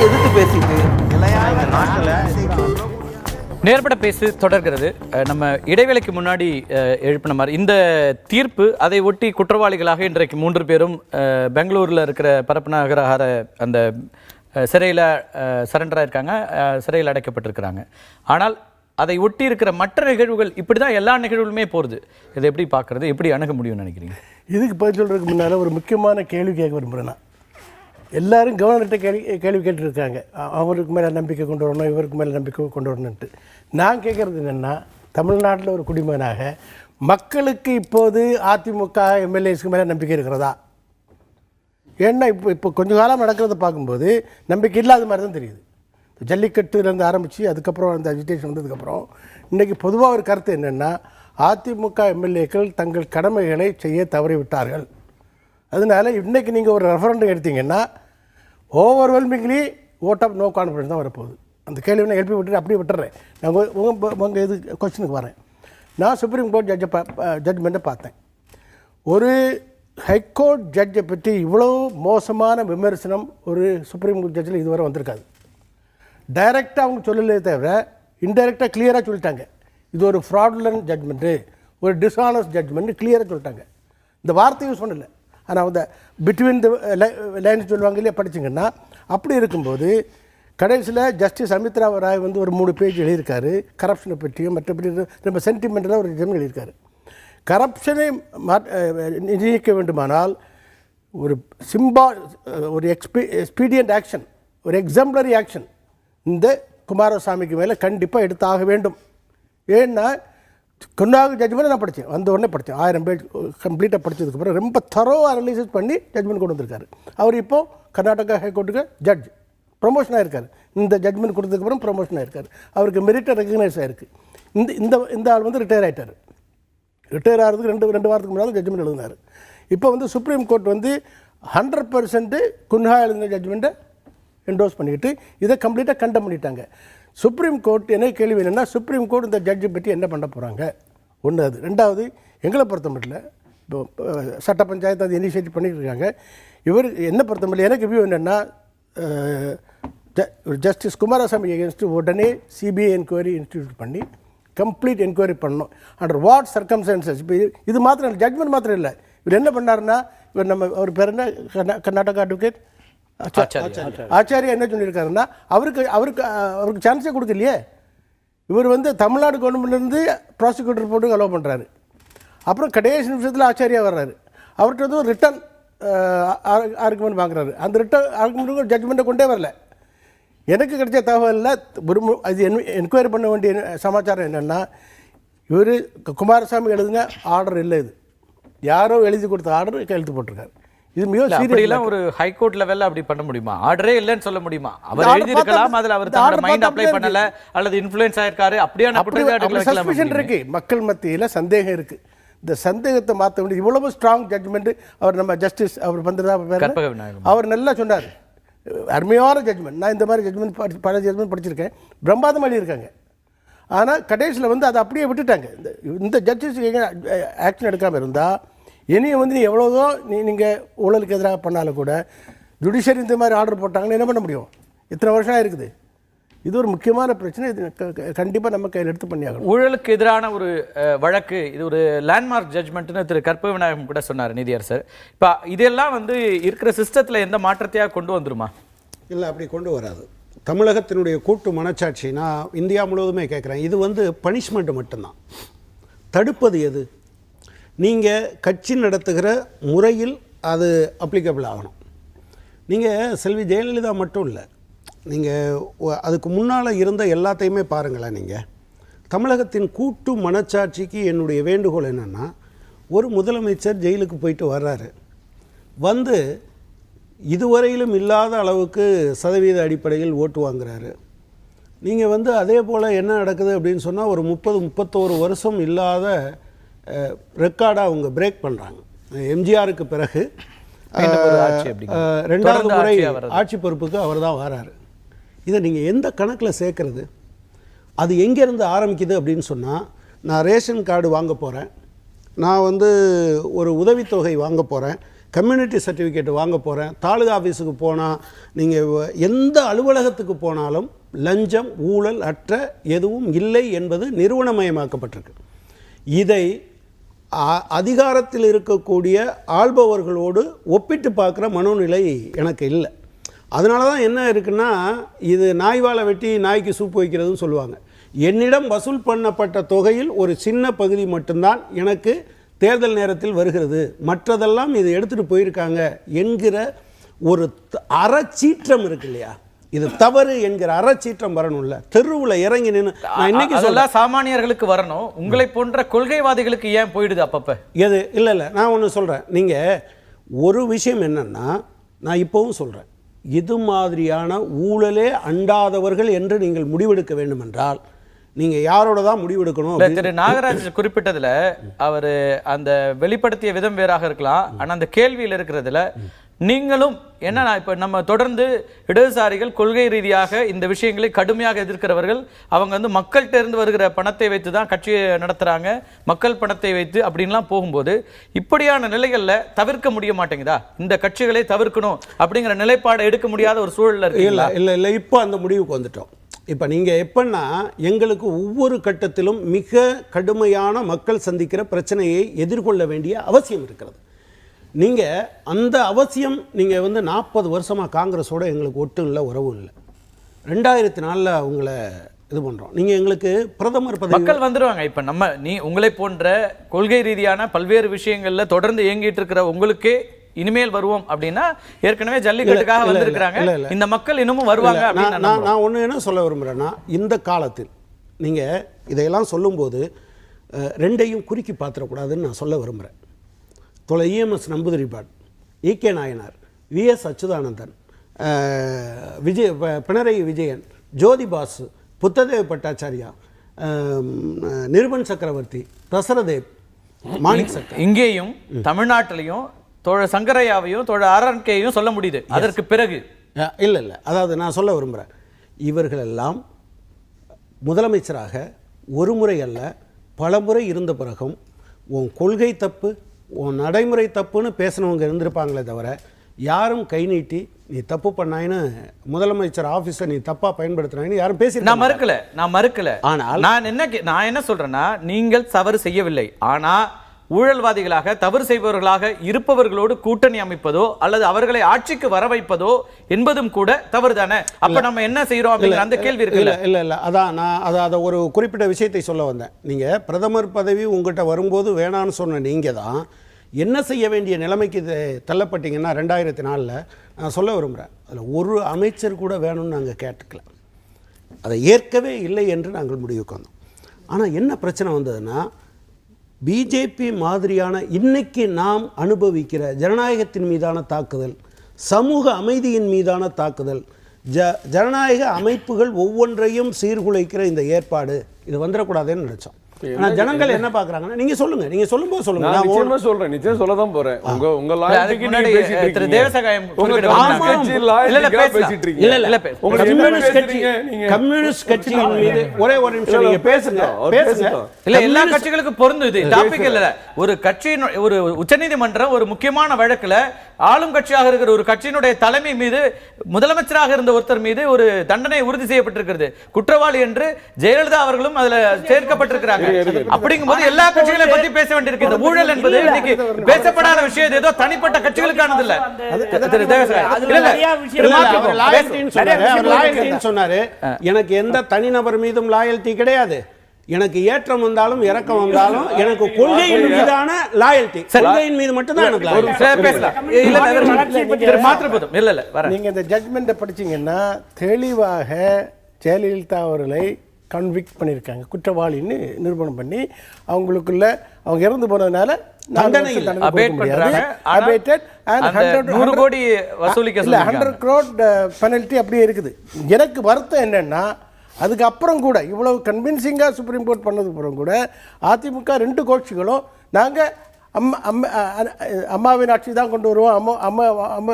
எதிர்த்து பேசிட்டு நேர்பட பேசு தொடர்கிறது. நம்ம இடைவேளைக்கு முன்னாடி எழுப்பின மாதிரி இந்த தீர்ப்பு, அதை ஒட்டி குற்றவாளிகளாக இன்றைக்கு 3 பேரும் பெங்களூரில் இருக்கிற பரப்பநகர அந்த சிறையில் சரண்டராக இருக்காங்க, சிறையில் அடைக்கப்பட்டிருக்கிறாங்க. ஆனால் அதை ஒட்டி இருக்கிற மற்ற நிகழ்வுகள் இப்படி தான் எல்லா நிகழ்வுகளுமே போகிறது. இதை எப்படி பார்க்குறது, எப்படி அணுக முடியும்னு நினைக்கிறீங்க? இதுக்கு பதில் சொல்கிறதுக்கு முன்னால் ஒரு முக்கியமான கேள்வி கேட்க விரும்புகிறேன். எல்லாரும் கவர்னர்கிட்ட கேள்வி கேட்டுருக்காங்க, அவருக்கு மேலே நம்பிக்கை கொண்டு வரணும், இவருக்கு மேலே நம்பிக்கை கொண்டு வரணுன்ட்டு. நான் கேட்குறது என்னென்னா, தமிழ்நாட்டில் ஒரு குடிமகனாக மக்களுக்கு இப்போது அதிமுக எம்எல்ஏஸ்க்கு மேலே நம்பிக்கை இருக்கிறதா? ஏன்னா இப்போ கொஞ்சம் காலம் நடக்கிறத பார்க்கும்போது நம்பிக்கை இல்லாத மாதிரி தான் தெரியுது. ஜல்லிக்கட்டுலேருந்து ஆரம்பித்து அதுக்கப்புறம் அந்த அஜிடேஷன் வந்ததுக்கப்புறம் இன்றைக்கி பொதுவாக ஒரு கருத்து என்னென்னா, அதிமுக எம்எல்ஏக்கள் தங்கள் கடமைகளை செய்ய தவறிவிட்டார்கள். அதனால் இன்றைக்கி நீங்கள் ஒரு ரெஃபரண்டம் எடுத்தீங்கன்னா overwhelmingly vote of no confidence தான் வரப்போகுது. அந்த கேள்வி நான் எழுப்பி விட்டுட்டு அப்படியே விட்டுறேன். நான் உங்கள் இது கொஸ்டினுக்கு வரேன். நான் சுப்ரீம் கோர்ட் ஜட்ஜ்மெண்ட்டை பார்த்தேன். ஒரு ஹைகோர்ட் ஜட்ஜை பற்றி இவ்வளோ மோசமான விமர்சனம் ஒரு சுப்ரீம் கோர்ட் ஜட்ஜில் இதுவரை வந்திருக்காது. டைரெக்டாக அவங்க சொல்லலே தவிர இன்டைரக்டாக கிளியராக சொல்லிட்டாங்க, இது ஒரு ஃப்ராடுலன்ட் ஜட்ஜ்மெண்ட்டு, ஒரு டிஸ்ஆனஸ்ட் ஜட்ஜ்மெண்ட்டு கிளியராக சொல்லிட்டாங்க. இந்த வார்த்தை யூஸ் பண்ணலை. ஆனால் அந்த பிட்வீன் த லைன்ஸ் சொல்லுவாங்க இல்லையா, படிச்சிங்கன்னா அப்படி இருக்கும்போது கடைசியில் ஜஸ்டிஸ் அமித்ரா ராய் வந்து ஒரு 3 பேஜ் எழுதியிருக்காரு கரப்ஷனை பற்றியும் மற்றபடி ரொம்ப சென்டிமெண்டலாக ஒரு ஜட்ஜ்மெண்ட் எழுதியிருக்காரு. கரப்ஷனை நீக்க வேண்டுமானால் ஒரு ஒரு எக்ஸ்பீடியன்ட் ஆக்ஷன், ஒரு எக்ஸாம்பிளரி ஆக்ஷன் இந்த குமாரசாமிக்கு மேலே கண்டிப்பாக எடுத்தாக வேண்டும். ஏன்னா கொண்டாக ஜட்ஜ்மெண்ட் நான் படித்தேன், வந்த உடனே படித்தேன். 1000 பேஜ் கம்ப்ளீட்டாக படித்ததுக்கப்புறம் ரொம்ப தரோவாக அனலைசிஸ் பண்ணி ஜட்ஜ்மெண்ட் கொண்டு வந்திருக்காரு. அவர் இப்போது கர்நாடகா ஹைகோர்ட்டுக்கு ஜட்ஜ் ப்ரொமோஷன் ஆகிருக்காரு. இந்த ஜட்ஜ்மெண்ட் கொடுத்ததுக்கப்புறம் ப்ரொமோஷன் ஆகிருக்காரு. அவருக்கு மெரிட்டை ரெகக்னைஸ் ஆகிருக்கு. இந்த ஆள் வந்து ரிட்டையர் ஆகிட்டார். ரிட்டையர் ஆகிறதுக்கு ரெண்டு வாரத்துக்கு முன்னால் ஜட்ஜ்மெண்ட் எழுதினார். இப்போ வந்து சுப்ரீம் கோர்ட் வந்து 100% குன்ஹா எழுதின ஜட்ஜ்மெண்ட்டை என்டோஸ் பண்ணிக்கிட்டு இதை கம்ப்ளீட்டாக கண்டம் பண்ணிட்டாங்க. சுப்ரீம் கோர்ட் என்ன கேள்வி என்னென்னா, சுப்ரீம் கோர்ட் இந்த ஜட்ஜை பற்றி என்ன பண்ண போகிறாங்க? ஒன்று அது. ரெண்டாவது, எங்களை பொறுத்த மட்டும் இப்போ சட்ட பஞ்சாயத்து அது இனிஷியேட்டிவ் பண்ணிட்டு இருக்காங்க. இவர் என்ன பொறுத்த மட்டும் எனக்கு வியூ என்னென்னா, ஜஸ்டிஸ் குமாரசாமி எகென்ஸ்ட்டு உடனே சிபிஐ என்கொயரி இன்ஸ்டிடியூட் பண்ணி கம்ப்ளீட் என்கொயரி பண்ணணும். Under what circumstances. இப்போ இது மாத்திரம் இல்லை, ஜட்மெண்ட் மாத்திரம் இல்லை. இவர் என்ன பண்ணாருன்னா, இவர் நம்ம அவர் பேர் என்ன, கர்நாடகா அட்வொகேட் ஆச்சாரியா என்ன சொல்லியிருக்காருன்னா, அவருக்கு சான்ஸே கொடுக்கலையே. இவர் வந்து தமிழ்நாடு கவர்மெண்ட்லேருந்து ப்ராசிக்யூட்டர் போட்டு அலோவ் பண்ணுறாரு. அப்புறம் கடைசி நிமிஷத்தில் ஆச்சாரியா வர்றாரு. அவர்கிட்ட வந்து ஒரு ரிட்டன் ஆர்குமெண்ட் வாங்குறாரு. அந்த ரிட்டன் ஆர்குமெண்ட்டுக்கு ஜட்ஜ்மெண்ட்டை கொண்டே வரல. எனக்கு கிடைச்ச தகவலில் அது என்கொயரி பண்ண வேண்டிய சமாச்சாரம் என்னென்னா, இவர் குமாரசாமி எழுதுன ஆர்டர் இல்லை, இது யாரோ எழுதி கொடுத்த ஆர்டர் கையெழுத்து போட்டிருக்காரு. இது மிக சீரியஸாக ஒரு ஹைகோர்ட் லெவல்ல அப்படி பண்ண முடியுமா? ஆர்டரே இல்லைன்னு சொல்ல முடியுமா? அவர் எழுதியிருக்கலாம், அதில் அவர் தன்னோட மைண்ட் அப்ளை பண்ணல அல்லது இன்ஃப்ளூயன்ஸ் ஆயிருக்காரு, அப்படியான சஸ்பெஷன் இருக்கு. மக்கள் மத்தியில் சந்தேகம் இருக்கு. இந்த சந்தேகத்தை மாற்ற வேண்டிய இவ்வளவு ஸ்ட்ராங் ஜட்ஜ்மெண்ட் அவர் நம்ம ஜஸ்டிஸ் அவர் வந்ததா அவர் நல்லா சொன்னார். அருமையான ஜட்ஜ்மெண்ட். நான் இந்த மாதிரி ஜட்ஜ்மெண்ட் பல ஜட்ஜ்மெண்ட் படிச்சிருக்கேன், பிரம்மாதம் எழுதியிருக்காங்க. ஆனால் கடைசியில் வந்து அதை அப்படியே விட்டுட்டாங்க. இந்த ஜட்ஜஸ் ஆக்ஷன் எடுக்காமல் இருந்தால் இனியும் வந்து எவ்வளோதோ நீங்கள் ஊழலுக்கு எதிராக பண்ணாலும் கூட ஜுடிஷியரி இந்த மாதிரி ஆர்டர் போட்டாங்கன்னு என்ன பண்ண முடியும்? இத்தனை வருஷம் இருக்குது. இது ஒரு முக்கியமான பிரச்சனை. இது கண்டிப்பாக நம்ம கையில் எடுத்து பண்ணியாகணும். ஊழலுக்கு எதிரான ஒரு வழக்கு, இது ஒரு லேண்ட்மார்க் ஜட்ஜ்மெண்ட்னு திரு கற்பக விநாயகம் கூட சொன்னார் நீதியரசர். இப்போ இதெல்லாம் வந்து இருக்கிற சிஸ்டத்தில் எந்த மாற்றத்தையாக கொண்டு வந்துருமா? இல்லை, அப்படி கொண்டு வராது. தமிழகத்தினுடைய கூட்டு மனச்சாட்சி நான் இந்தியா முழுவதுமே கேட்குறேன். இது வந்து பனிஷ்மெண்ட் மட்டும்தான். தடுப்பது எது? நீங்கள் கட்சி நடத்துகிற முறையில் அது அப்ளிகபிள் ஆகணும். நீங்கள் செல்வி ஜெயலலிதா மட்டும் இல்லை, நீங்கள் அதுக்கு முன்னால் இருந்த எல்லாத்தையுமே பாருங்களேன். நீங்கள் தமிழகத்தின் கூட்டு மனச்சாட்சிக்கு என்னுடைய வேண்டுகோள் என்னென்னா, ஒரு முதலமைச்சர் ஜெயிலுக்கு போயிட்டு வர்றாரு, வந்து இதுவரையிலும் இல்லாத அளவுக்கு சதவீத அடிப்படையில் ஓட்டு வாங்குறாரு. நீங்கள் வந்து அதே போல் என்ன நடக்குது அப்படின்னு சொன்னால், ஒரு 30-31 வருஷம் இல்லாத ரெக்கார்டாக அவங்க பிரேக் பண்ணுறாங்க. எம்ஜிஆருக்கு பிறகு 2வது முறை ஆட்சி பொறுப்புக்கு அவர் தான் வராரு. இதை நீங்கள் எந்த கணக்கில் சேர்க்கறது? அது எங்கேருந்து ஆரம்பிக்குது அப்படின்னு சொன்னால், நான் ரேஷன் கார்டு வாங்க போகிறேன், நான் வந்து ஒரு உதவித்தொகை வாங்க போகிறேன், கம்யூனிட்டி சர்டிஃபிகேட் வாங்க போகிறேன், தாலுகா ஆஃபீஸுக்கு போனால், நீங்கள் எந்த அலுவலகத்துக்கு போனாலும் லஞ்சம் ஊழல் அற்ற எதுவும் இல்லை என்பது நிறுவனமயமாக்கப்பட்டிருக்கு. இதை அதிகாரத்தில் இருக்கக்கூடிய ஆள்பவர்களோடு ஒப்பிட்டு பார்க்குற மனோநிலை எனக்கு இல்லை. அதனால தான் என்ன இருக்குன்னா, இது நாய் வாழை வெட்டி நாய்க்கு சூப்பு வைக்கிறதுன்னு சொல்லுவாங்க. என்னிடம் வசூல் பண்ணப்பட்ட தொகையில் ஒரு சின்ன பகுதி மட்டும்தான் எனக்கு தேர்தல் நேரத்தில் வருகிறது, மற்றதெல்லாம் இது எடுத்துகிட்டு போயிருக்காங்க என்கிற ஒரு அறச்சீற்றம் இருக்கு இல்லையா, இது தவறு என்கிற அறச்சீற்றம் வரணும்ல. தெருவில் இறங்கி நின்று இன்னைக்கு சொல்ல சாமானியர்களுக்கு வரணும், உங்களை போன்ற கொள்கைவாதிகளுக்கு ஏன் போயிடுது அப்பப்ப? எது இல்லை நான் ஒன்று சொல்கிறேன். நீங்கள் ஒரு விஷயம் என்னன்னா, நான் இப்போவும் சொல்கிறேன், இது மாதிரியான ஊழலே அண்டாதவர்கள் என்று நீங்கள் முடிவெடுக்க வேண்டும் என்றால் நீங்கள் யாரோட தான் முடிவெடுக்கணும்? திரு நாகராஜ் குறிப்பிட்டதுல அவர் அந்த வெளிப்படுத்திய விதம் வேறாக இருக்கலாம், ஆனால் அந்த கேள்வியில் இருக்கிறதுல நீங்களும் என்ன, இப்ப நம்ம தொடர்ந்து இடதுசாரிகள் கொள்கை ரீதியாக இந்த விஷயங்களை கடுமையாக எதிர்க்கிறவர்கள், அவங்க வந்து மக்கள்கிட்ட இருந்து வருகிற பணத்தை வைத்து தான் கட்சியை நடத்துறாங்க, மக்கள் பணத்தை வைத்து அப்படின்லாம் போகும்போது இப்படியான நிலைகள்ல தவிர்க்க முடிய மாட்டேங்குதா? இந்த கட்சிகளை தவிர்க்கணும் அப்படிங்கிற நிலைப்பாடை எடுக்க முடியாத ஒரு சூழல்ல இருக்கு. இல்லை இப்போ அந்த முடிவுக்கு வந்துட்டோம். இப்போ நீங்கள் எப்படின்னா, எங்களுக்கு ஒவ்வொரு கட்டத்திலும் மிக கடுமையான மக்கள் சந்திக்கிற பிரச்சனையை எதிர்கொள்ள வேண்டிய அவசியம் இருக்கிறது. நீங்கள் அந்த அவசியம், நீங்கள் வந்து 40 வருஷமாக காங்கிரஸோடு எங்களுக்கு ஒட்டும் இல்லை, உறவும் இல்லை. 2004 உங்களை இது பண்ணுறோம். நீங்கள் எங்களுக்கு பிரதமர் பதவி, மக்கள் வந்துடுவாங்க. இப்போ உங்களை போன்ற கொள்கை ரீதியான பல்வேறு விஷயங்களில் தொடர்ந்து இயங்கிட்டு இருக்கிற உங்களுக்கே இனிமேல் வருவோம் அப்படின்னா, ஏற்கனவே ஜல்லிக்கட்டுக்காக வந்திருக்கிறாங்க, இந்த மக்கள் இன்னமும் வருவாங்க. நான் ஒன்று என்ன சொல்ல விரும்புகிறேன்னா, இந்த காலத்தில் நீங்கள் இதையெல்லாம் சொல்லும்போது ரெண்டையும் குறுக்கி பார்த்துடக்கூடாதுன்னு நான் சொல்ல விரும்புகிறேன். EMS Namboodiripad, EK Nayanar, VS Achuthanandan, Pinarayi Vijayan, ஜோதி பாசு, புத்ததேவ பட்டாச்சாரியா, நிருபன் சக்கரவர்த்தி, தசரதேவ், மாணிக் சக்கர், இங்கேயும் தமிழ்நாட்டிலையும் தோழர் சங்கரையாவையும் தோழர் RNKயையும் சொல்ல முடியுது. அதற்கு பிறகு இல்லை அதாவது நான் சொல்ல விரும்புகிறேன், இவர்களெல்லாம் முதலமைச்சராக ஒரு முறை அல்ல பல முறை இருந்த பிறகும் உன் கொள்கை தப்பு, உன் நடைமுறை தப்புன்னு பேசினவங்க இருந்திருப்பாங்களே தவிர, யாரும் கை நீட்டி நீ தப்பு பண்ணாயின்னு முதலமைச்சர் ஆஃபீஸை நீ தப்பா பயன்படுத்தினாயின்னு யாரும் பேசி நான் மறுக்கல. ஆனால் நான் என்ன சொல்றேன்னா, நீங்கள் தவறு செய்யவில்லை, ஆனா ஊழல்வாதிகளாக தவறு செய்பவர்களாக இருப்பவர்களோடு கூட்டணி அமைப்பதோ அல்லது அவர்களை ஆட்சிக்கு வர வைப்பதோ என்பதும் கூட தவறு தானே. அப்ப நம்ம என்ன செய்யறோம் அப்படிங்கிற அந்த கேள்வி இருக்கு. இல்ல அதான் நான் அதை ஒரு குறிப்பிட்ட விஷயத்தை சொல்ல வந்தேன். நீங்க பிரதமர் பதவி உங்ககிட்ட வரும்போது வேணான்னு சொன்ன நீங்க தான் என்ன செய்ய வேண்டிய நிலைமைக்கு தள்ளப்பட்டீங்கன்னா 2004 நான் சொல்ல விரும்புகிறேன், அதில் ஒரு அமைச்சர் கூட வேணும்னு நாங்கள் கேட்டுக்கல, அதை ஏற்கவே இல்லை என்று நாங்கள் முடிவுக்கு வந்தோம். ஆனால் என்ன பிரச்சனை வந்ததுன்னா, பிஜேபி மாதிரியான இன்னைக்கு நாம் அனுபவிக்கிற ஜனநாயகத்தின் மீதான தாக்குதல், சமூக அமைதியின் மீதான தாக்குதல், ஜனநாயக அமைப்புகள் ஒவ்வொன்றையும் சீர்குலைக்கிற இந்த ஏற்பாடு இது வந்துடக்கூடாதுன்னு நினைச்சோம். ஆனா ஜனங்கள் என்ன பாக்குறாங்கன்னா, நீங்க சொல்லுங்க, நீங்க சொல்லும்போது சொல்லுங்க. நான் நிச்சயமா சொல்றேன், நிச்சயம் சொல்ல தான் போறேன். உங்க லாயல்ட்டிக்கு நீங்க பேசிட்டு இருக்கீங்க. திரு தேவசகாயம் உங்க கட்சி லாயல்ட்டிக்கு பேசிட்டு இருக்கீங்க. இல்ல உங்க கம்யூனிஸ்ட் கட்சியின் மீது ஒரே ஒரு நிமிஷம் நீங்க பேசுங்க. இல்ல எல்லா கட்சிகளுக்கும் பொருந்தும், இது டாபிக் இல்ல. ஒரு கட்சியின் ஒரு உச்சநீதிமன்றம் ஒரு முக்கியமான வழக்குல ஆளும் கட்சியாக இருக்கிற ஒரு கட்சியினுடைய தலைமை மீது, முதலமைச்சராக இருந்த ஒருத்தர் மீது ஒரு தண்டனை உறுதி செய்யப்பட்டிருக்கிறது, குற்றவாளி என்று ஜெயலலிதா அவர்களும் அதுல சேர்க்கப்பட்டிருக்கிறாங்க. அப்படிங்கும்போது எல்லா கட்சிகளையும் பத்தி பேச வேண்டியிருக்கு. இந்த ஊழல் என்பது இன்னைக்கு பேசப்படாத விஷயம், ஏதோ தனிப்பட்ட கட்சிகளுக்கானது இல்ல. சொன்னாரு, எனக்கு எந்த தனிநபர் மீதும் லாயல்ட்டி கிடையாது, எனக்கு ஏற்றம் வந்தாலும் இறக்கம் வந்தாலும் எனக்கு கொள்கையின் மீதான லாயல்ட்டி, கொள்கையின் மீது மட்டும் தான் எனக்கு லாயல்ட்டி. நீங்க இந்த ஜட்மெண்ட்டை படிச்சீங்கன்னா தெளிவாக ஜெயலலிதா அவர்களை கன்விக்ட் பண்ணியிருக்காங்க, குற்றவாளின்னு நிரூபணம் பண்ணி அவங்களுக்குள்ள அவங்க இறந்து போனதுனால 100 கோடி வசூலிக்க 100 crore பெனல்ட்டி அப்படியே இருக்குது. எனக்கு வருத்தம் என்னன்னா, அதுக்கப்புறம் கூட இவ்வளவு கன்வின்சிங்காக சுப்ரீம் கோர்ட் பண்ணதுக்கு அப்புறம் கூட அதிமுக 2 கட்சிகளும் நாங்கள் அம்மாவின் ஆட்சி தான் கொண்டு வருவோம், அம்மா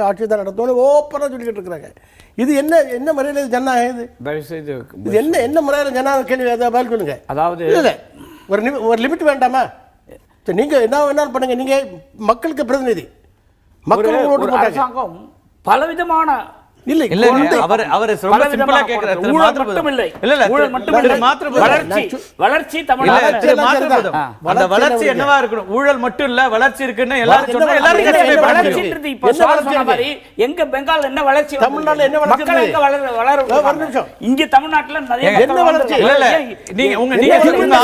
ஆட்சி தான் நடத்துவோம் ஓப்பனாக சொல்லிக்கிட்டு இருக்கிறாங்க. இது என்ன முறையில் ஜனநாயகம்? இது என்ன முறையில் ஜனநாயக கேள்வி? அதை பதில் சொல்லுங்க. அதாவது இல்லை ஒரு லிமிட் வேண்டாமா? சரி, நீங்கள் என்ன வேணாலும் பண்ணுங்க, நீங்கள் மக்களுக்கு பிரதிநிதி, மக்கள் ஓட்டு போட்டாங்க. அரசாங்கம் பலவிதமான இல்லை இல்ல அவர் ரொம்ப சிம்பிளா கேக்குறாரு. திரு மாத்திரபுதம் இல்ல திரு மாத்திரபுதம் வளர்ச்சி இல்ல தமிழ்நாடு திரு மாத்திரபுதம் அந்த வளர்ச்சி என்னவா இருக்கணும்? ஊழல் மட்டும் இல்ல வளர்ச்சி இருக்குன்னு எல்லாரும் சொன்னா எல்லாரும் justify பண்ண முடியும். இப்ப சொன்ன மாதிரி எங்க பெங்கால் என்ன வளர்ச்சி, தமிழ்நாட்டுல என்ன வளர்ச்சி, மக்கள் எங்க வளரும், இங்க தமிழ்நாட்டுல நிறைய என்ன வளர்ச்சி? இல்ல இல்ல நீங்க உங்க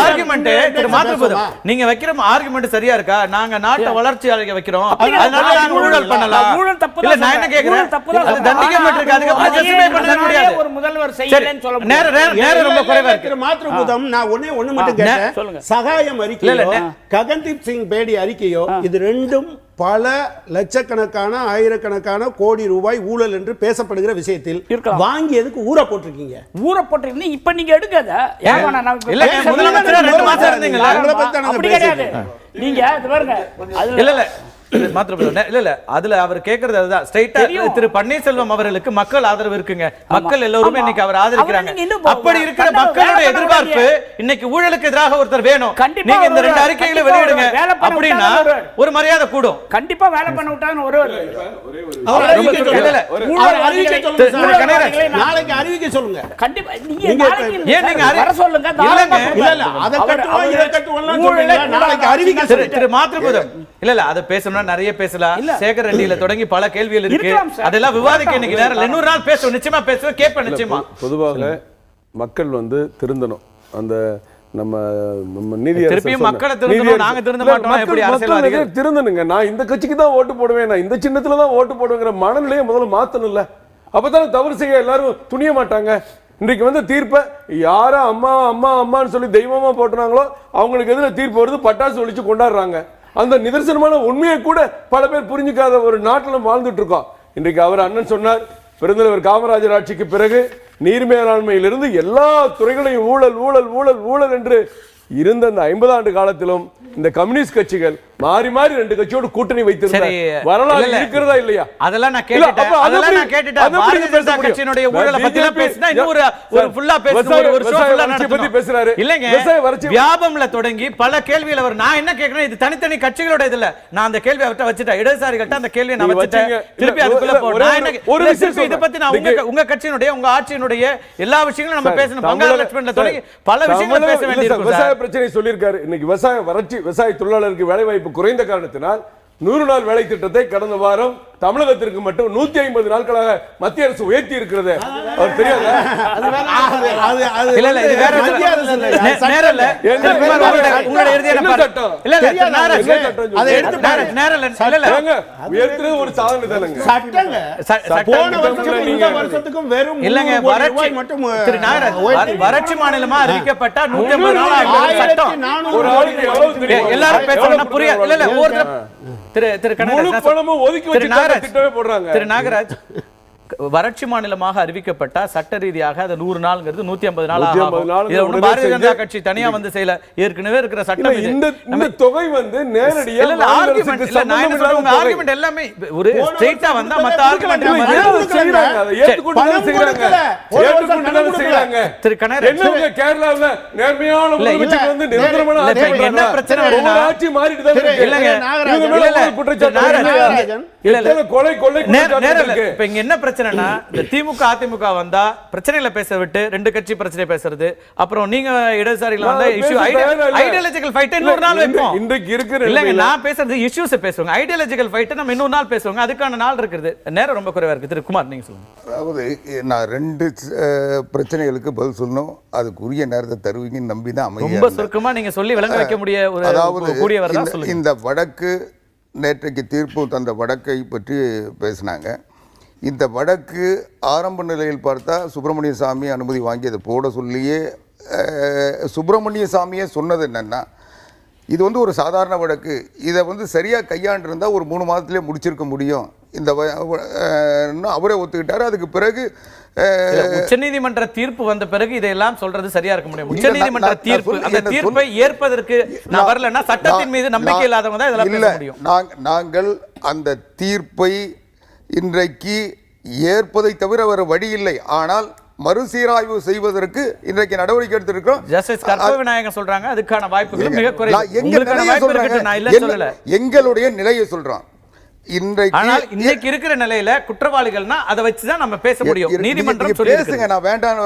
ஆர்குமெண்ட் திரு மாத்திரபுதம் நீங்க வைக்கிற ஆர்குமெண்ட் சரியா இருக்கா? நாங்க நாட்டை வளர்ச்சி அடைய வைக்கிறோம், அதனால நாங்க ஊழல் பண்ணலாம். ஊழல் தப்பு இல்ல நான் என்ன கேக்குறேன், அது தண்டிக்க ஒரு முதல்வர் செய்யலன்னு சொல்ல முடியாது. நேரம் ரொம்ப குறைவா இருக்கு. திரு மாத்ருபுதம் நான் ஒண்ணு மட்டும் கேட்டேன். சகாயம் அறிக்கையோ ககன்தீப் சிங் பேடி அறிக்கையோ இது ரெண்டும் பல லட்சக்கணக்கான ஆயிரக்கணக்கான கோடி ரூபாய் ஊழல் என்று பேசப்படுகிற விஷயத்தில் வாங்கி எதுக்கு ஊற போட்டிருக்கீங்க? ஊற போட்டிருந்தீங்க. இப்ப நீங்க எடுக்காத இல்ல முதலமைச்சரா 2 மாசம் இருந்தீங்களா? அப்படி கிடையாது. நீங்க அது பாருங்க, இல்ல இல்ல இல்ல இல்ல அதுல அவர் கேக்குறது அதுதான் ஸ்ட்ரைட்டா. திரு பன்னீர்செல்வம் அவர்களுக்கு மக்கள் ஆதரவு இருக்குங்க, மக்கள் எல்லாரும் இன்னைக்கு அவர் ஆதரிக்கிறாங்க. அப்படி இருக்கிற மக்களோட எதிர்பார்ப்பு இன்னைக்கு ஊழலுக்கு எதிராக ஒருத்தர் வேணும், நீங்க இந்த 2 அறிக்கைகளை வெளியிடுங்க அப்படின்னா ஒரு மரியாதை கூடும். கண்டிப்பா வேலை பண்ண விட்டாங்க. நாளைக்கு அறிவிக்க சொல்லுங்க. கண்டிப்பா நீங்க வர சொல்லுங்க. நாளைக்கு அறிவிக்க திரு மாத்திரபுதம் இல்ல இல்ல அதை பேசணும் நிறைய பேசலாம். சேகர் ரெட்டியில தொடங்கி பல கேள்விகள் இருக்கு, அதெல்லாம் விவாதிக்க இன்னைக்கு நேரம் 200 நாள் பேசுவோம். நிச்சயமா பேசுவோம், கேட்பேன் நிச்சயமா. பொதுவாக மக்கள் திருந்தணும். அந்த நம்ம நீதியரசர் திருப்பியும் மக்களை திருந்தணும், நாங்க திருந்த மாட்டோம். எப்படி அரசியல்வாதிகள் திருந்தணுங்க? நான் இந்த கட்சிக்கு தான் ஓட்டு போடுவேன், நான் இந்த சின்னத்துல தான் ஓட்டு போடுவேங்கிற மனநிலையை முதல்ல மாத்தணும்ல. அப்பதான் தவறு செய்ய எல்லாரும் துணிய மாட்டாங்க. இன்றைக்கு தீர்ப்பை யாரா அம்மா அம்மா அம்மான்னு சொல்லி தெய்வமா போட்டுறாங்களோ அவங்களுக்கு எதிர தீர்ப்பு வருது, பட்டாசு ஒழிச்சு கொண்டாடுறாங்க. அந்த நிதர்சனமான உண்மையை கூட பல பேர் புரிஞ்சுக்காத ஒரு நாட்டில் வாழ்ந்துட்டு இருக்கோம். இன்றைக்கு அவர் அண்ணன் சொன்னார், பெருந்தலைவர் காமராஜர் ஆட்சிக்கு பிறகு நீர் மேலாண்மையிலிருந்து எல்லா துறைகளையும் ஊழல் ஊழல் ஊழல் ஊழல் என்று இருந்த அந்த 50 ஆண்டு காலத்திலும் இந்த கம்யூனிஸ்ட் கட்சிகள் மாறி மாறி 2 கட்சியோடு கூட்டணி வைத்திருந்தார். வரலாறு இருக்கிறதா இல்லையா? அதெல்லாம் நான் கேட்டுட்டேன். பாரதிய ஜனதா கட்சியினுடைய ஊழலை பத்தி பேசினா இன்னும் ஒரு ஃபுல்லா பேசுறாரு, ஒரு ஷோ ஃபுல்லா நடத்தி பேசுறாரு. இல்லங்க, வியாபாரம்ல தொடங்கி பல கேள்விகள் அவர் நான் என்ன கேக்குறேன், இது தனித்தனி கட்சிகளோட இதுல நான் அந்த கேள்வி அவர்ட்ட வச்சிட்டேன், இடதுசாரிகள்ட்ட அந்த கேள்வியை நான் வச்சிட்டேன். திருப்பி அதுக்குள்ள போறேன். ஒரு விஷயம் இத பத்தி நான் உங்க கட்சியினுடைய உங்க ஆட்சியினுடைய எல்லா விஷயங்களும் நம்ம பேசணும். பங்காள லட்சுமணன்ல தொடங்கி பல விஷயங்கள் பேச வேண்டியிருக்கு. விவசாய பிரச்சனை சொல்லியிருக்காரு. இன்னைக்கு விவசாய வறட்சி, விவசாய தொழிலாளருக்கு வேலை வாய்ப்பு குறைந்த காரணத்தினால் 100 நாள் வேலை திட்டத்தை கடந்த வாரம் தமிழகத்திற்கு மட்டும் 150 நாட்களாக மத்திய அரசு உயர்த்தி இருக்கிறது. அவர் தெரியாதா? இல்ல இல்ல இது வேற நேரம் இல்ல. உங்களுடைய இறுதியான சட்டம் இல்ல இல்ல அதை எடுத்து நேரம் இல்ல இல்ல உயர்த்துறது ஒரு சாதனை தானங்க. சட்டங்க போன வருஷத்துக்கும் வெறும் இல்லங்க வறட்சி மட்டும் திரு நாகராஜ் வறட்சி மாநிலமா அறிவிக்கப்பட்ட 150 நாள் ஆகிய சட்டம் ஒரு ஆளுக்கு எவ்வளவு தெரியும்? எல்லாரும் பேசணும் புரியல. இல்ல இல்ல ஒரு திரு நாகராஜ் வறட்சி மாநிலமாக அறிவிக்கப்பட்ட சட்ட ரீதியாக அது 100 நாள்ங்கிறது 150 நாள் ஆகும். பாரதிய ஜனதா கட்சி தனியா செய்யல, ஏற்கனவே இருக்கிற சட்டம். இந்த தொகை நேரடியா ஆர்குமெண்ட் எல்லாமே ஒரு ஸ்ட்ரைட்டா வந்தா மத்த ஆர்குமெண்ட் திரு கனகராஜ் கேரளாவுல நேர்மையான நிரந்தரமான என்ன பிரச்சனை வருதுன்னா ஆட்சி மாறிட்டு தான் என்ன பிரச்சனைனா இந்த திமுக அதிமுக வந்தா பிரச்சனைகளை பேச விட்டு 2 கட்சி பிரச்சனை பேசுறது, அப்புறம் நீங்க இடதுசாரிகள் வந்தா இஷ்யூ ஐடியாலஜிக்கல் ஃபைட் இன்னொரு நாள் வைப்போம். இன்றைக்கு இருக்கிற இல்லங்க நான் பேசுறது இஷ்யூஸ் பேசுவாங்க, ஐடியாலஜிக்கல் ஃபைட் நம்ம இன்னொரு நாள் பேசுவாங்க, அதுக்கான நாள் இருக்குது. நேரம் ரொம்ப குறைவா இருக்கு. திரு குமார் நீங்க சொல்லுங்க. அதாவது நான் 2 பிரச்சனைகளுக்கு பதில் சொல்லணும், அதுக்குரிய நேரத்தை தருவீங்கன்னு நம்பி தான் அமைதியா. ரொம்ப சுருக்கமா நீங்க சொல்லி விளங்க வைக்க முடிய ஒரு கூடியவர் தான் சொல்லுங்க. இந்த வடக்கு நேற்றைக்கு தீர்ப்பு தந்த வடக்கை பற்றி பேசினாங்க. இந்த வடக்கு ஆரம்ப நிலையில் பார்த்தா சுப்பிரமணிய சாமி அனுமதி வாங்கி அதை போட சொல்லியே சுப்பிரமணிய சாமியே சொன்னது என்னென்னா, இது ஒரு சாதாரண வழக்கு, இதை சரியாக கையாண்டு இருந்தால் ஒரு 3 மாதத்திலே முடிச்சிருக்க முடியும் இந்த அவரே ஒத்துக்கிட்டாரு. அதுக்கு பிறகு உச்சநீதிமன்ற தீர்ப்பு வந்த பிறகு இதையெல்லாம் சொல்றது சரியா இருக்க முடியும். உச்சநீதிமன்ற தீர்ப்பு அந்த தீர்ப்பை ஏற்பதற்கு நான் வரலன்னா சட்டத்தின் மீது நம்பிக்கை இல்லாதவங்க தான் இதெல்லாம் பேச முடியும். நாங்கள் அந்த தீர்ப்பை இன்றைக்கு ஏற்பதை தவிர வேறு வழி இல்லை. ஆனால் மறுசீராய்வு செய்வதற்கு இன்றைக்கு நடவடிக்கை எடுத்திருக்கிறோம். ஜஸ்டிஸ் கற்பக விநாயகம் சொல்றாங்க அதுக்கான வாய்ப்புகள் மிக குறைவு. எங்களுடைய நிலையை சொல்றோம். இன்றைக்கு ஆனால் இன்னைக்கு இருக்கிற நிலையில குற்றவாளிகள்னா அதை வச்சுதான் நம்ம பேச முடியும். நீதிமன்றம் நீங்க பேசுங்க, நான் வேண்டாம்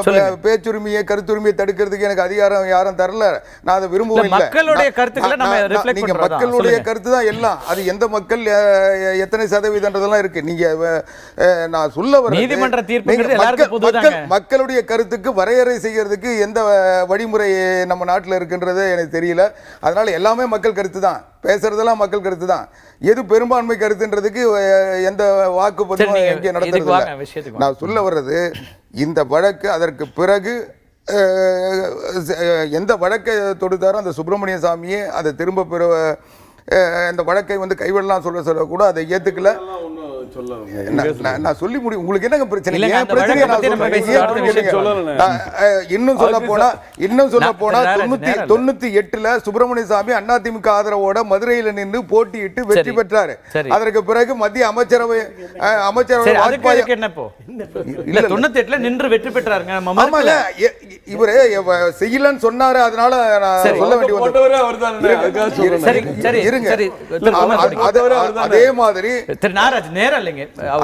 பேச்சுரிமையை கருத்துரிமையை தடுக்கிறதுக்கு எனக்கு அதிகாரம் யாரும் தரல, நான் அதை விரும்புவேன். மக்களுடைய கருத்துக்களை நம்ம ரிஃப்ளெக்ட் நீங்க பண்றோம். மக்களுடைய கருத்து தான் எல்லாம். அது எந்த மக்கள் எத்தனை சதவீதம்ன்றதெல்லாம் இருக்கு. நீங்க நான் சொல்ல வர நீதிமன்ற தீர்ப்புங்கிறது எல்லாருக்கும் பொதுதாங்க. மக்களுடைய கருத்துக்கு வரையறை செய்யறதுக்கு எந்த வழிமுறை நம்ம நாட்டில் இருக்குன்றது எனக்கு தெரியல. அதனால எல்லாமே மக்கள் கருத்து தான், பேசுறதெல்லாம் மக்கள் கருத்து தான். எது பெரும்பான்மை கருத்துன்றதுக்கு எந்த வாக்குப்பதிவும் இங்கே நடத்துறது. நான் சொல்ல வர்றது, இந்த வழக்கு அதற்கு பிறகு எந்த வழக்கை தொடுத்தாரோ அந்த சுப்பிரமணிய சாமியே அதை திரும்ப பெற இந்த வழக்கை வந்து கைவிடலாம் சொல்ல கூட அதை ஏத்துக்கல. நான் சொல்லி முடியும். உங்களுக்கு என்னங்க பிரச்சனை? இன்னும் சொல்ல போனா 98 சுப்பிரமணிய சாமி அதிமுக ஆதரவோட மதுரையில நின்று போட்டியிட்டு வெற்றி பெற்றாரு. அதற்கு பிறகு மத்திய அமைச்சரவை இல்ல 98 நின்று வெற்றி பெற்றாருங்க. இவரு செய்யலன்னு சொன்னாரு, அதனால நான் சொல்ல வேண்டிய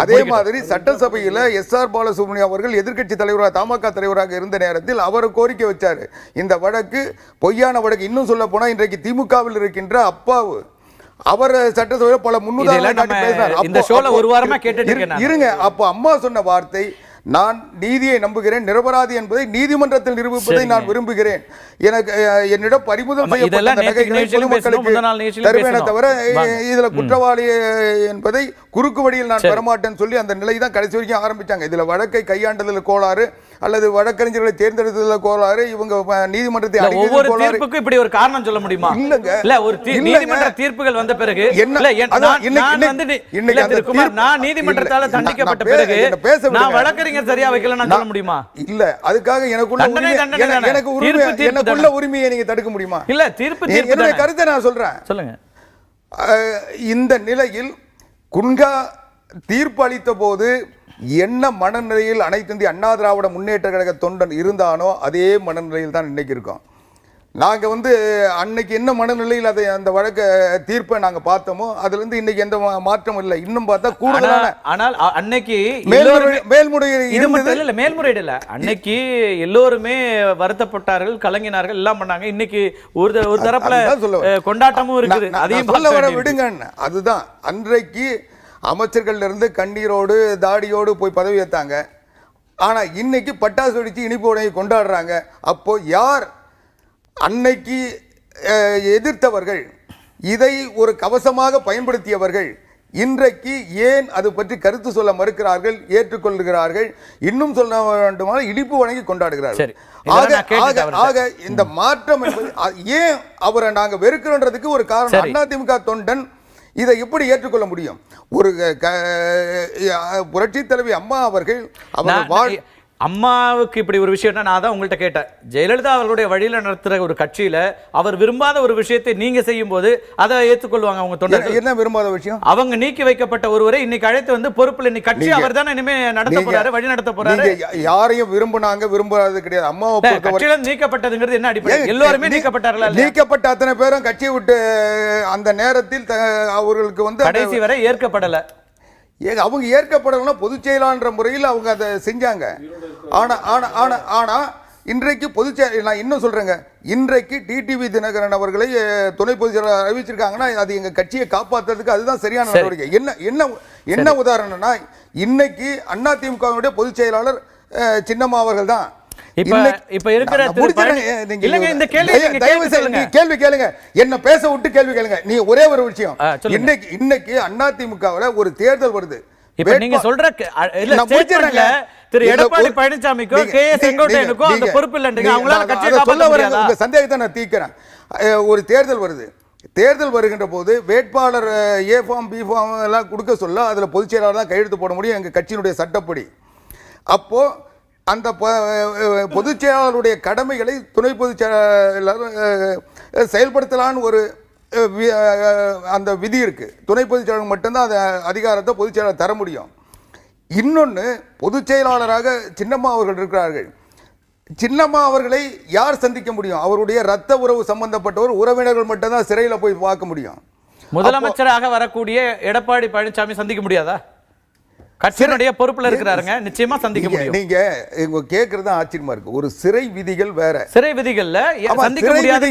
அதே மாதிரி சட்டசபையில எஸ்.ஆர். பாலசுப்ரமணியம் அவர்கள் எதிர்க்கட்சி தலைவராக தமாக தலைவராக இருந்த நேரத்தில் அவர் கோரிக்கை வச்சாரு, இந்த வழக்கு பொய்யான வழக்கு. இன்னும் சொல்ல போனா இன்றைக்கு திமுகவில் இருக்கின்ற அப்பாவு அவர் சட்டசபையில் பல முன்னுதாரணம் இருங்க. அப்ப அம்மா சொன்ன வார்த்தை, நான் நீதியை நம்புகிறேன், நிரபராதி என்பதை நீதிமன்றத்தில் நிரூபிப்பதை நான் விரும்புகிறேன். எனக்கு என்னிடம் பறிமுதல் செய்யப்பட்ட நகைகளை பொதுமக்களுக்கு தருவேனே தவிர இதுல குற்றவாளி என்பதை குறுக்கு வழியில் நான் பெறமாட்டேன்னு சொல்லி அந்த நிலை தான் கடைசி வரைக்கும் ஆரம்பிச்சாங்க. இதுல வழக்கை கையாண்டதில் கோளாறு அல்லது வழக்கறிஞர்களை தேர்ந்தெடுத்ததில் கோளாறு, இவங்க நீதிமன்றத்தை ஒவ்வொரு தீர்ப்புக்கும் இப்படி ஒரு காரணம் சொல்ல முடியுமா? இல்லங்க, இல்ல ஒரு நீதிமன்ற தீர்ப்புகள் வந்த பிறகு நான் நீதிமன்றத்தால தண்டிக்கப்பட்ட பிறகு நான் வழக்கறிஞர் சரியா வைக்கல நான் சொல்ல முடியுமா? இல்ல, அதுக்காக எனக்குள்ள உரிமையை நீங்க தடுக்க முடியுமா? இல்ல, தீர்ப்பு என்னுடைய கருத்தை நான் சொல்றேன். சொல்லுங்க. இந்த நிலையில் குன்கா தீர்ப்பு அளித்த போது என்ன மனநிலையில் அனைத்து இந்திய அண்ணா திராவிட முன்னேற்ற கழக தொண்டன் இருந்தானோ அதே மனநிலையில் தான் இன்னைக்கு இருக்கோம். நாங்கள் வந்து அன்னைக்கு என்ன மனநிலையில் அதை அந்த வழக்க தீர்ப்பை நாங்கள் பார்த்தோமோ அதுல இருந்து இன்னைக்கு எந்த மாற்றம் இல்லை. இன்னும் பார்த்தா கூடுதலான, ஆனால் அன்னைக்கு மேல்முறையீடு இது மட்டும் இல்ல, மேல்முறையீடு இல்ல, அன்னைக்கு எல்லோருமே வருத்தப்பட்டார்கள், கலங்கினார்கள், எல்லாம் பண்ணாங்க. இன்னைக்கு ஒரு தரப்புல கொண்டாட்டமும் இருக்குது. அதையும் சொல்ல வர விடுங்க. அதுதான் அன்றைக்கு அமைச்சர்கள் இருந்து கண்ணீரோடு தாடியோடு போய் பதவி ஏற்றாங்க. ஆனா இன்னைக்கு பட்டாசு வெடிச்சு இனிப்பு உடனே கொண்டாடுறாங்க. அப்போ யார் அன்னைக்கு எதிர்த்தவர்கள், இதை ஒரு கவசமாக பயன்படுத்தியவர்கள் இன்றைக்கு ஏன் அது பற்றி கருத்து சொல்ல மறுக்கிறார்கள், ஏற்றுக்கொள்கிறார்கள்? இன்னும் சொல்ல வேண்டுமானால் இனிப்பு வழங்கி கொண்டாடுகிறார்கள். ஆக இந்த மாற்றம் என்பது ஏன் அவரை நாங்கள் வெறுக்கிறோன்றதுக்கு ஒரு காரணம். அதிமுக தொண்டன் இதை எப்படி ஏற்றுக்கொள்ள முடியும்? ஒரு புரட்சி தலைவி அம்மா அவர்கள் அம்மாவுக்கு இப்படி ஒரு விஷயம்னா நான் தான் உங்கள்கிட்ட கேட்டேன். ஜெயலலிதா அவர்களுடைய வழியில் நடத்துகிற ஒரு கட்சியில அவர் விரும்பாத ஒரு விஷயத்தை நீங்க செய்யும் போது அதை ஏற்றுக்கொள்வாங்க அவங்க தொண்டர்கள்? என்ன விரும்பாத விஷயம்? அவங்க நீக்கி வைக்கப்பட்ட ஒருவரை இன்னைக்கு அழைத்து வந்து பொறுப்புல இன்னைக்கு கட்சி அவர் தானே இனிமே நடத்த போறாரு, வழி நடத்த போறாரு. யாரையும் விரும்பினாங்க விரும்பாதது கிடையாது. அம்மாவை கட்சியில நீக்கப்பட்டதுங்கிறது என்ன அடிப்படை? எல்லாருமே நீக்கப்பட்டார்களா? நீக்கப்பட்ட அத்தனை பேரும் கட்சியை விட்டு அந்த நேரத்தில் அவர்களுக்கு வந்து கடைசி வரை ஏற்கப்படல. அவங்க ஏற்கப்படலன்னா பொதுச் செயலாளர் முறையில் அவங்க அதை செஞ்சாங்க. ஆனா இன்றைக்கு பொதுச் செயலாளர், நான் இன்னும் சொல்றேங்க, இன்றைக்கு டிடிவி தினகரன் அவர்களை துணை பொதுச் செயலாளர் அறிவிச்சிருக்காங்கன்னா அது எங்க கட்சியை காப்பாற்றுறதுக்கு அதுதான் சரியான நடவடிக்கை. என்ன உதாரணம்னா இன்னைக்கு அதிமுகவுடைய பொதுச் செயலாளர் சின்னம்மா அவர்கள் தான். இப்ப இருக்கிற கேள்வி கேளுங்க, என்ன பேச விட்டு கேள்வி கேளுங்க. நீ ஒரே ஒரு விஷயம், இன்னைக்கு அதிமுகவுல ஒரு தேர்தல் வருது. இப்ப நீங்க சொல்ற திரு எடப்பாடி பழனிசாமிக்கோ கே.ஏ. செங்கோட்டையனுக்கோ அந்த பொறுப்பு இல்லன்றீங்க. அவங்களால கட்சியை காப்பாற்ற முடியாதா? உங்க சந்தேகத்தை நான் தீர்க்கிறேன். ஒரு தேர்தல் வருது. தேர்தல் வருகின்ற போது வேட்பாளர் ஏ ஃபார்ம் பி ஃபார்ம் எல்லாம் கொடுக்க சொல்ல அதுல பொதுச் செயலாளர் தான் கையெழுத்து போட முடியும் எங்க கட்சியினுடைய சட்டப்படி. அப்போ அந்த பொதுச் செயலாளருடைய கடமைகளை துணை பொதுச் செயலாளர் செயல்படுத்தலான்னு ஒரு அந்த விதி இருக்கு. துணை பொதுச் செயலாளர் மட்டும்தான் அந்த அதிகாரத்தை பொதுச் செயலாளர் தர முடியும். இன்னொன்று, பொதுச் செயலாளராக சின்னம்மா அவர்கள் இருக்கிறார்கள். சின்னம்மா அவர்களை யார் சந்திக்க முடியும்? அவருடைய இரத்த உறவு சம்பந்தப்பட்டவர், உறவினர்கள் மட்டும்தான் சிறையில் போய் பார்க்க முடியும். முதலமைச்சராக வரக்கூடிய எடப்பாடி பழனிசாமி சந்திக்க முடியாதா? கட்சியினுடைய பொறுப்புல இருக்கிறாருங்க, நிச்சயமா சந்திக்க முடியும். நீங்க கேக்குறது ஆச்சரியமா இருக்கு. ஒரு சிறை விதிகள் வேற, சிறை விதிகள்ல சந்திக்க முடியாது.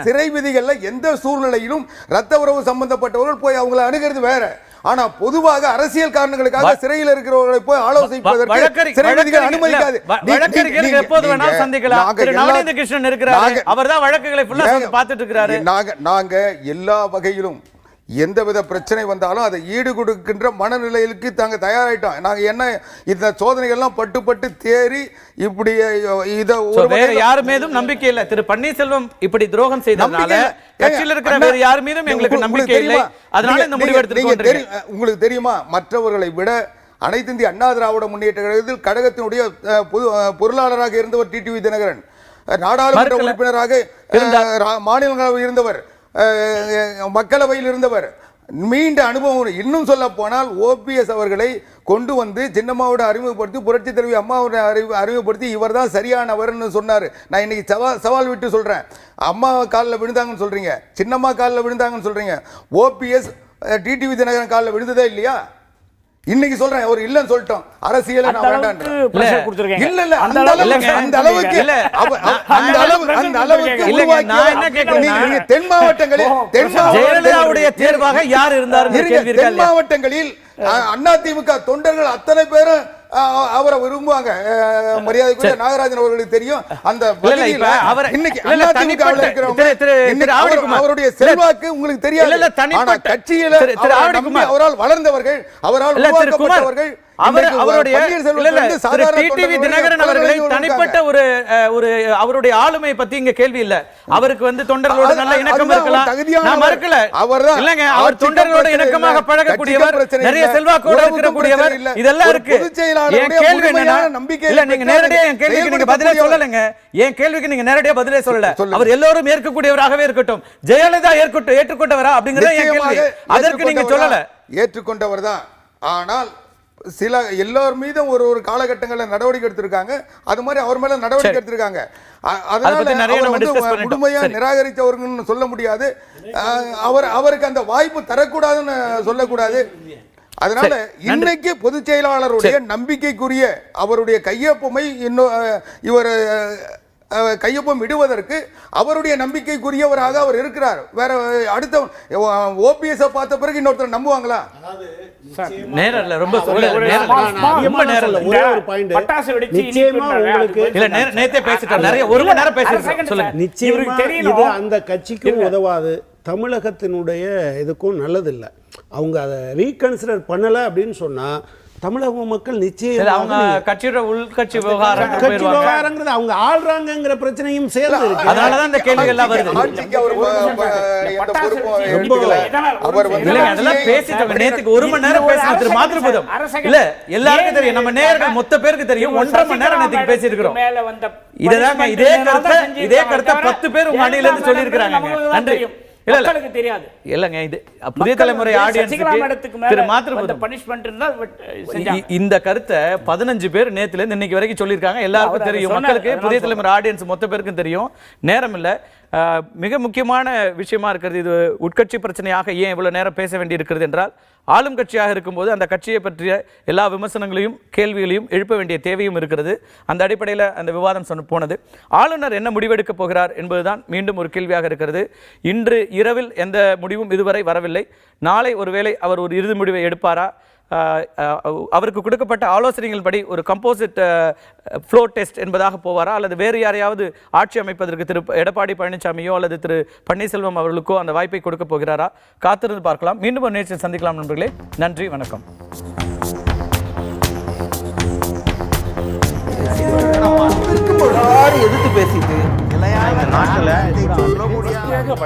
சிறை விதிகள்ல எந்த சூழ்நிலையிலும் ரத்த உறவு சம்பந்தப்பட்டவர்கள் போய் அவங்களை அணுகிறது வேற. ஆனா பொதுவாக அரசியல் காரணங்களுக்காக சிறையில் இருக்கிறவர்களை போய் ஆலோசிப்பதற்கு சிறை விதிகள் அனுமதிக்காது. வழக்கறிஞர்கள் எப்போது வேணாலும் சந்திக்கலாம். நவநீத கிருஷ்ணன் இருக்கிறாரு, அவர்தான் வழக்குகளை ஃபுல்லா பார்த்துட்டு இருக்கிறாரு. நாங்க எல்லா வகையிலும் எந்தவித பிரச்சனை வந்தாலும் அதை ஈடு கொடுக்கின்ற மனநிலைக்கு தாங்க தயாராயிட்டோம். நாங்க என்ன இந்த சோதனைகள்லாம் பட்டு தேறி இப்படி இதை வேற யார் மீதும் நம்பிக்கை இல்லை. திரு பன்னீர்செல்வம் இப்படி துரோகம் செய்ததனால கட்சியில் இருக்கிற வேற யார் மீதும் எங்களுக்கு நம்பிக்கை இல்லை. அதனால இந்த முடிவு எடுத்துக்கொண்டிருக்கோம். உங்களுக்கு தெரியுமா, மற்றவர்களை விட அனைத்து இந்திய அண்ணா திராவிட முன்னேற்ற கழகத்தில் கழகத்தினுடைய பொருளாளராக இருந்தவர் டிடிவி தினகரன், நாடாளுமன்ற உறுப்பினராக மாநிலங்களவையில் இருந்தவர், மக்களவையில் இருந்தவர், மீண்ட அனுபவம். இன்னும் சொல்ல போனால் ஓபிஎஸ் அவர்களை கொண்டு வந்து சின்னம்மாவோட அறிமுகப்படுத்தி புரட்சி தலைவி அம்மாவோட அறிமுகப்படுத்தி இவர் தான் சரியானவர்னு சொன்னார். நான் இன்னைக்கு சவால் விட்டு சொல்றேன். அம்மா காலில் விழுந்தாங்கன்னு சொல்றீங்க, சின்னம்மா காலில் விழுந்தாங்கன்னு சொல்றீங்க. ஓபிஎஸ் டிடிவி தினகரன் காலில் விழுந்ததே இல்லையா? இன்னைக்கு சொல்றேன், ஒரு இல்லன்னு சொல்லிட்டோம். அரசியல் நான் வேண்டாம். இல்ல இல்ல அந்த அளவுக்கு தென் மாவட்டங்களில் தேர்வாக யார் இருந்தார்? தென் மாவட்டங்களில் அதிமுக தொண்டர்கள் அத்தனை பேரும் அவரை விரும்புவாங்க. மரியாதைக்குரிய நாகராஜன் அவர்களுக்கு தெரியும். அந்த அவருடைய செல்வாக்கு உங்களுக்கு தெரியாது. கட்சியில அவரால் வளர்ந்தவர்கள், அவரால் உருவாக்கப்பட்டவர்கள், அவருடைய டிடிவி தினகரன் அவர்களை தனிப்பட்ட ஒரு அவருடைய ஆளுமை பத்தி இங்க கேள்வி இல்ல. அவருக்கு வந்து தொண்டர்களோட நல்ல இணக்கம் இருக்கலாம், நான் மறுக்கல. இல்லங்க, அவர் தொண்டர்களோட இணக்கமாக பழகக்கூடியவர், நிறைய செல்வாக்கோட இருக்கக்கூடியவர், இதெல்லாம் இருக்கு. என் கேள்வி என்னன்னா, இல்ல நீங்க நேரடியா என் கேள்விக்கு நீங்க பதிலே சொல்லலங்க. என் கேள்விக்கு நீங்க நேரடியா பதிலே சொல்லல. அவர் எல்லோரும் ஏற்கக்கூடியவராகவே இருக்கட்டும். ஜெயலலிதா ஏற்றுக்கொண்டவரா அப்படிங்கறத என் கேள்வி. அதற்கு நீங்க சொல்லல. ஏற்றுக்கொண்டவர் தான். ஆனால் சில எல்லோர் மீதும் ஒரு காலகட்டங்களில் நடவடிக்கை எடுத்திருக்காங்க. அது மாதிரி அவர் மேல நடவடிக்கை எடுத்திருக்காங்க. அதனால முழுமையா நிராகரித்தவர்கள் சொல்ல முடியாது. அவருக்கு அந்த வாய்ப்பு தரக்கூடாதுன்னு சொல்லக்கூடாது. அதனால இன்னைக்கு பொதுச் செயலாளருடைய நம்பிக்கைக்குரிய அவருடைய கையொப்பமை இவர் கையொப்பம் விடுவதற்கு அவருடைய நம்பிக்கைக்குரியவராக அவர் இருக்கிறார். வேற அடுத்த ஓபிஎஸ் பார்த்த பிறகு இன்னொருத்தர் நம்புவாங்களா? நேரல ரொம்ப நேத்தே பேசிட்டோம். நிறைய ஒரு மணி நேரம் பேசிட்டோம். நிச்சயமா இது அந்த கட்சிக்கும் உதவாது, தமிழகத்தினுடைய இதுக்கும் நல்லதில்லை. அவங்க அதை ரீகன்சிடர் பண்ணல அப்படின்னு சொன்னா தமிழக மக்கள் நிச்சயம் அவங்க கட்சியோட உள்கட்சி விவகாரங்கிறது அவங்க ஆள்றாங்கங்கிற பிரச்சனையும் சேர்ந்து இருக்கு. அதனாலதான் இந்த கேள்வி எல்லாம் வருது. பேசிட்டோம். நேத்துக்கு ஒரு மணி நேரம் பேசினோம். திரு மாத்ருபதம் இல்ல எல்லாருக்கும் தெரியும், நம்ம நேயர்கள் மொத்த பேருக்கு தெரியும். 1.5 மணி நேரம் நேத்துக்கு பேசி இருக்கிறோம். இதே கருத்தை 10 பேர் உங்க அணியில இருந்து சொல்லி இருக்கிறாங்க. நன்றி. தெரியாது இல்லங்க, இது புதிய தலைமுறை இந்த கருத்தை 15 பேர் நேத்துல இருந்து இன்னைக்கு வரைக்கும் சொல்லியிருக்காங்க. எல்லாருக்கும் தெரியும், மக்களுக்கு புதிய தலைமுறை ஆடியன்ஸ் மொத்த பேருக்கும் தெரியும். நேரம் இல்ல. மிக முக்கியமான விஷயமா இருக்கிறது இது. உட்கட்சி பிரச்சனையாக ஏன் இவ்வளவு நேரம் பேச வேண்டி இருக்கிறது என்றால், ஆளும் கட்சியாக இருக்கும்போது அந்த கட்சியை பற்றிய எல்லா விமர்சனங்களையும் கேள்விகளையும் எழுப்ப வேண்டிய தேவையும் இருக்கிறது. அந்த அடிப்படையில் அந்த விவாதம் போனது. ஆளுநர் என்ன முடிவெடுக்கப் போகிறார் என்பதுதான் மீண்டும் ஒரு கேள்வியாக இருக்கிறது. இன்று இரவில் எந்த முடிவும் இதுவரை வரவில்லை. நாளை ஒருவேளை அவர் ஒரு இறுதி முடிவை எடுப்பாரா? அவருக்கு கொடுக்கப்பட்ட ஆலோசனைகள் படி ஒரு கம்போசிட் ஃப்ளோ டெஸ்ட் என்பதாக போவாரா, அல்லது வேறு யாரையாவது ஆட்சி அமைப்பதற்கு திரு எடப்பாடி பழனிசாமியோ அல்லது திரு பன்னீர்செல்வம் அவர்களுக்கோ அந்த வாய்ப்பை கொடுக்க போகிறாரா? காத்திருந்து பார்க்கலாம். மீண்டும் ஒரு நேரத்தில் சந்திக்கலாம் நண்பர்களே. நன்றி, வணக்கம்.